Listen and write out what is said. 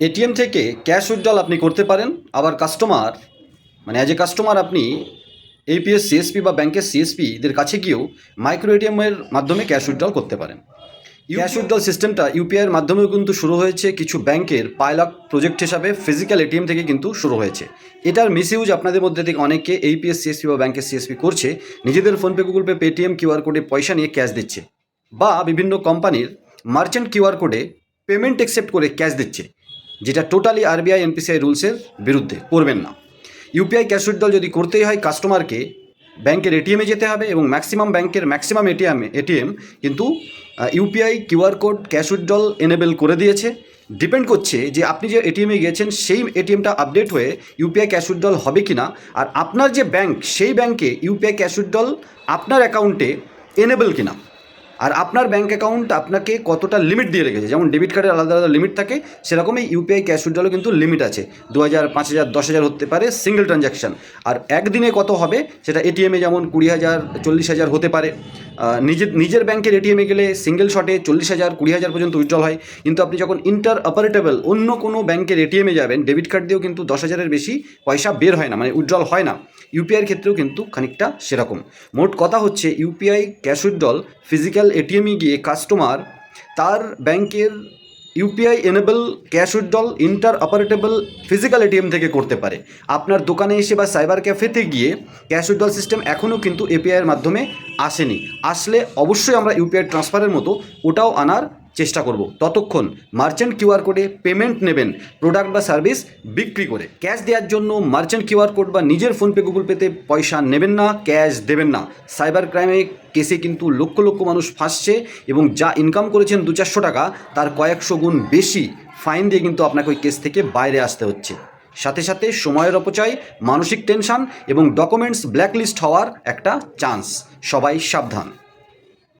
ATM থেকে cash withdrawal আপনি করতে পারেন। আবার কাস্টমার অ্যাজ এ কাস্টমার আপনি এপিএস সিএসপি বা ব্যাংকের সিএসপিদের কাছে গিয়েও মাইক্রো এটিএমের মাধ্যমে ক্যাশ উইথড্রল করতে পারেন। ক্যাশ উইথড্রল সিস্টেমটা ইউপিআইয়ের মাধ্যমেও কিন্তু শুরু হয়েছে, কিছু ব্যাংকের পাইলট প্রজেক্ট হিসাবে ফিজিক্যাল এটিএম থেকে কিন্তু শুরু হয়েছে। এটার মিসইউজ আপনাদের মধ্যে থেকে অনেকে এপিএস সিএসপি বা ব্যাংকের সিএসপি করছে, নিজেদের PhonePe, Google pay, Paytm QR কোডে পয়সা নিয়ে ক্যাশ দিচ্ছে, বা বিভিন্ন কোম্পানির মার্চেন্ট কিউআর কোডে পেমেন্ট অ্যাকসেপ্ট করে ক্যাশ দিচ্ছে, যেটা টোটালি আরবিআই এনপিসিআই রুলসের বিরুদ্ধে। করবেন না। ইউপিআই ক্যাশ উইথড্রল যদি করতেই হয়, কাস্টমারকে ব্যাংকের এটিএমে যেতে হবে, এবং ম্যাক্সিমাম ব্যাংকের ম্যাক্সিমাম এটিএম কিন্তু UPI QR code cash withdrawal enable করে দিয়েছে। ডিপেন্ড করছে যে আপনি যে এটিএমে গিয়েছেন সেই এটিএমটা আপডেট হয়ে ইউপিআই ক্যাশ উইথড্রল হবে কি না, আর আপনার যে ব্যাংক সেই ব্যাংকে ইউপিআই ক্যাশ উইথড্রল আপনার অ্যাকাউন্টে এনেবেল কিনা, আর আপনার ব্যাঙ্ক অ্যাকাউন্ট আপনাকে কতটা লিমিট দিয়ে রেখেছে। যেমন ডেবিট কার্ডের আলাদা আলাদা লিমিট থাকে, সেরকমই ইউপিআই ক্যাশ উইথড্রলও কিন্তু লিমিট আছে। 2000, 5000, 10,000 হতে পারে সিঙ্গেল ট্রানজ্যাকশান। আর একদিনে কত হবে সেটা এটিএমে যেমন 20,000, 40,000 হতে পারে। নিজের ব্যাংকের এটিএমে গেলে সিঙ্গেল শটে 40,000, 20,000 পর্যন্ত উইথড্রল হয়। কিন্তু আপনি যখন ইন্টার অপারেটেবল অন্য কোনো ব্যাংকের এটিএমে যাবেন, ডেবিট কার্ড দিয়েও কিন্তু 10,000-এর বেশি পয়সা বের হয় না, উইথড্রল হয় না। ইউপিআইয়ের ক্ষেত্রেও কিন্তু খানিকটা সেরকম। মোট কথা হচ্ছে, ইউপিআই ক্যাশ উইথড্রল ফিজিক্যাল এটিএমে গিয়ে কাস্টমার তার ব্যাংকের UPI enable cash withdrawal interoperable physical ATM থেকে করতে পারে। আপনার দোকানে এসে বা সাইবার ক্যাফেতে গিয়ে ক্যাশ উইথড্রল সিস্টেম এখনও কিন্তু এপিআইয়ের মাধ্যমে আসেনি। আসলে অবশ্যই আমরা ইউপিআই ট্রান্সফারের মতো ওটাও আনার চেষ্টা করব। ততক্ষণ মার্চেন্ট কিউআর কোডে পেমেন্ট নেবেন প্রোডাক্ট বা সার্ভিস বিক্রি করে। ক্যাশ দেওয়ার জন্য মার্চেন্ট কিউআর কোড বা নিজের ফোনপে, গুগল পেতে পয়সা নেবেন না, ক্যাশ দেবেন না। সাইবার ক্রাইমে কেসে কিন্তু লক্ষ লক্ষ মানুষ ফাঁসছে, এবং যা ইনকাম করেছেন 200-400 টাকা, তার কয়েকশো গুণ বেশি ফাইন দিয়ে কিন্তু আপনাকে ওই কেস থেকে বাইরে আসতে হচ্ছে। সাথে সাথে সময়ের অপচয়, মানসিক টেনশন এবং ডকুমেন্টস ব্ল্যাকলিস্ট হওয়ার একটা চান্স। সবাই সাবধান।